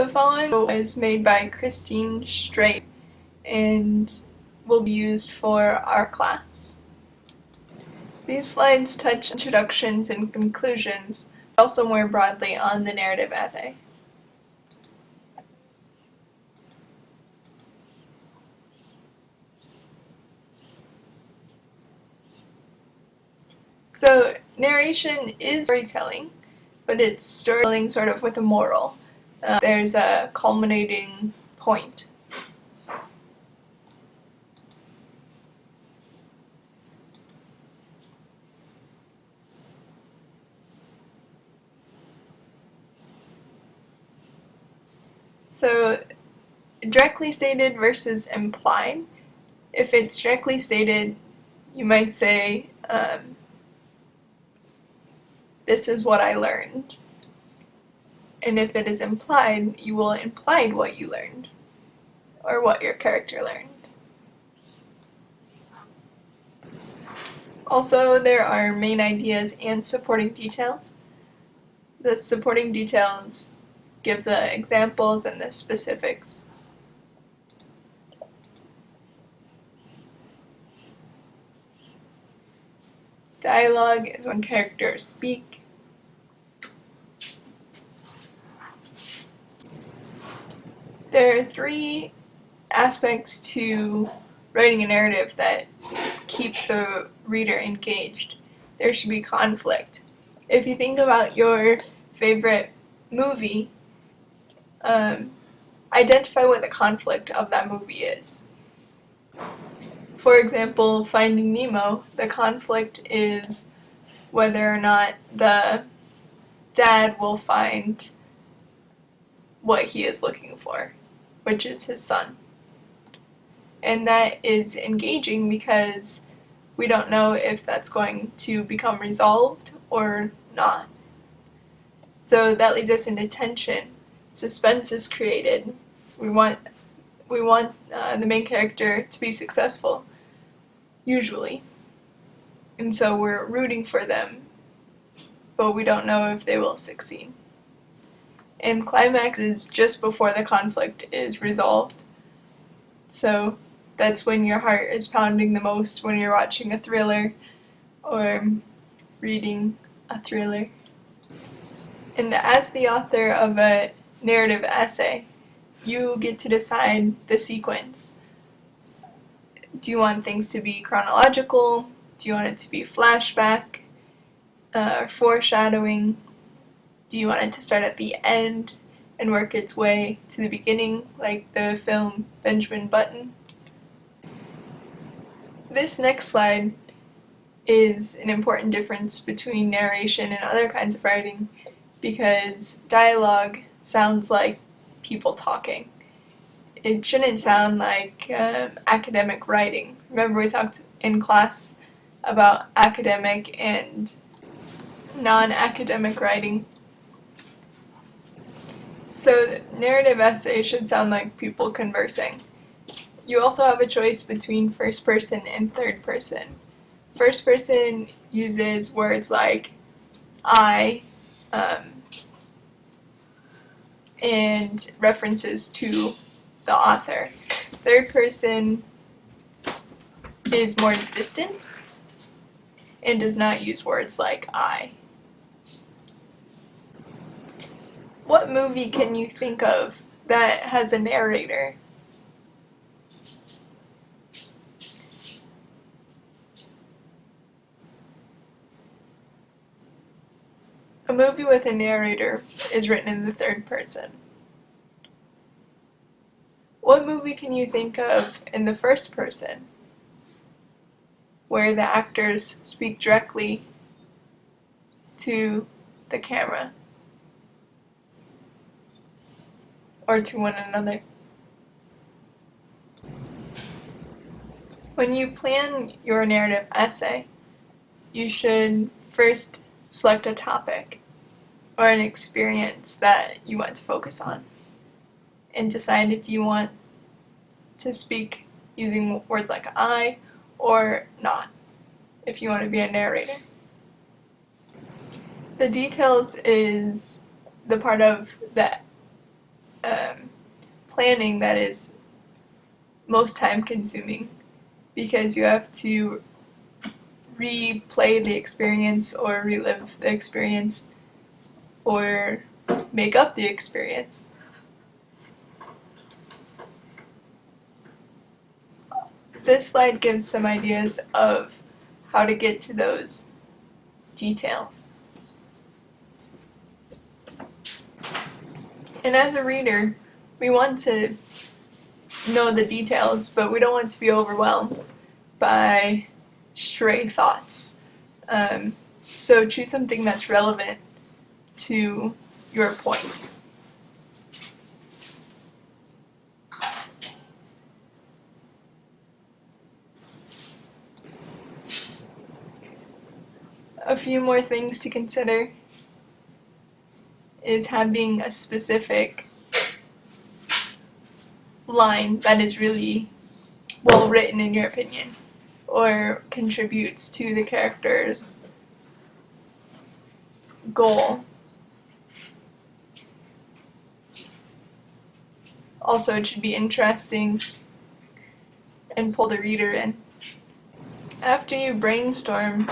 The following was made by Christine Straight and will be used for our class. These slides touch introductions and conclusions, but also more broadly on the narrative essay. So, narration is storytelling, but it's storytelling sort of with a moral. There's a culminating point. So, directly stated versus implied. If it's directly stated, you might say, this is what I learned. And if it is implied, you will imply what you learned, or what your character learned. Also, there are main ideas and supporting details. The supporting details give the examples and the specifics. Dialogue is when characters speak. There are three aspects to writing a narrative that keeps the reader engaged. There should be conflict. If you think about your favorite movie, identify what the conflict of that movie is. For example, Finding Nemo, the conflict is whether or not the dad will find what he is looking for, which is his son. And that is engaging because we don't know if that's going to become resolved or not. So that leads us into tension. Suspense is created. We want the main character to be successful, usually. And so we're rooting for them, but we don't know if they will succeed. And climax is just before the conflict is resolved. So that's when your heart is pounding the most when you're watching a thriller or reading a thriller. And as the author of a narrative essay, you get to decide the sequence. Do you want things to be chronological? Do you want it to be flashback? Foreshadowing? Do you want it to start at the end and work its way to the beginning, like the film Benjamin Button? This next slide is an important difference between narration and other kinds of writing, because dialogue sounds like people talking. It shouldn't sound like academic writing. Remember, we talked in class about academic and non-academic writing. So the narrative essay should sound like people conversing. You also have a choice between first person and third person. First person uses words like I, and references to the author. Third person is more distant and does not use words like I. What movie can you think of that has a narrator? A movie with a narrator is written in the third person. What movie can you think of in the first person, where the actors speak directly to the camera or to one another? When you plan your narrative essay, you should first select a topic or an experience that you want to focus on and decide if you want to speak using words like I or not, if you want to be a narrator. The details is the part of the planning that is most time consuming, because you have to replay the experience or relive the experience or make up the experience. This slide gives some ideas of how to get to those details. And as a reader, we want to know the details, but we don't want to be overwhelmed by stray thoughts. So choose something that's relevant to your point. A few more things to consider is having a specific line that is really well written in your opinion, or contributes to the character's goal. Also, it should be interesting and pull the reader in. After you brainstorm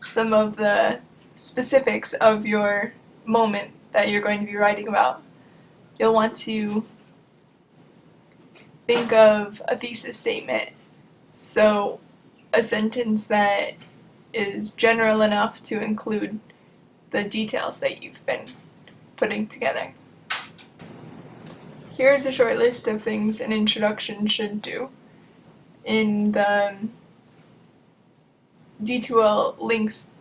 some of the specifics of your moment that you're going to be writing about, you'll want to think of a thesis statement. So, a sentence that is general enough to include the details that you've been putting together. Here's a short list of things an introduction should do. In the D2L links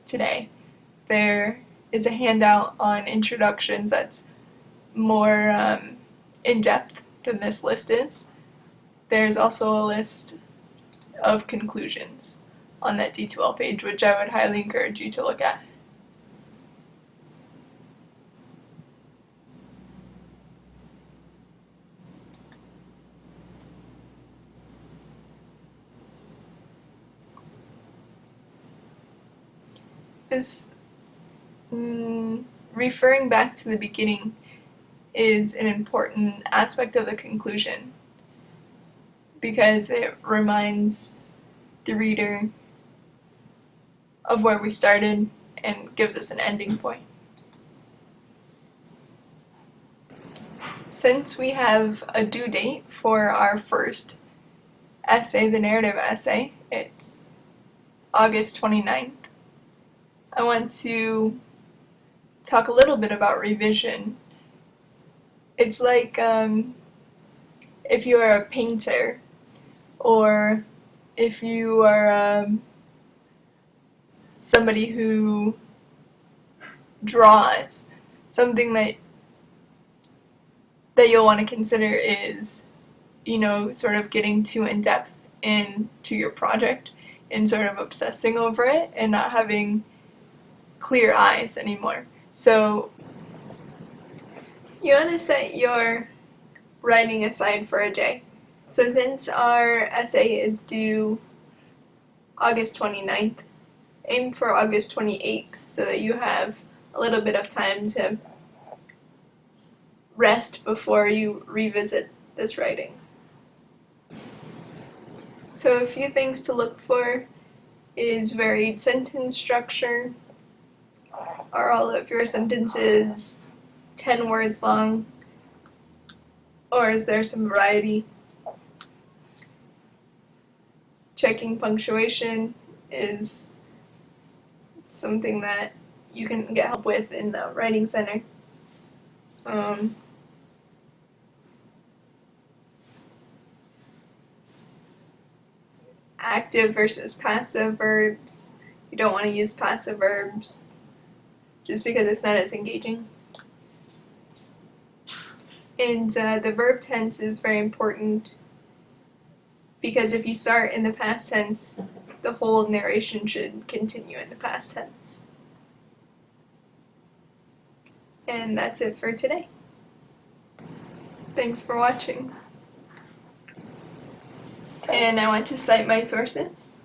today, there is a handout on introductions that's more in-depth than this list is. There's also a list of conclusions on that D2L page, which I would highly encourage you to look at. This referring back to the beginning is an important aspect of the conclusion, because it reminds the reader of where we started and gives us an ending point. Since we have a due date for our first essay, the narrative essay, it's August 29th. I want to talk a little bit about revision. It's like if you are a painter, or if you are somebody who draws, something that you'll want to consider is, sort of getting too in-depth into your project and sort of obsessing over it and not having clear eyes anymore. So you want to set your writing aside for a day. So since our essay is due August 29th, aim for August 28th so that you have a little bit of time to rest before you revisit this writing. So a few things to look for is varied sentence structure. Are all of your sentences 10 words long, or is there some variety? Checking punctuation is something that you can get help with in the Writing Center. Active versus passive verbs. You don't want to use passive verbs just because it's not as engaging. And the verb tense is very important, because if you start in the past tense, the whole narration should continue in the past tense. And that's it for today. Thanks for watching. And I want to cite my sources.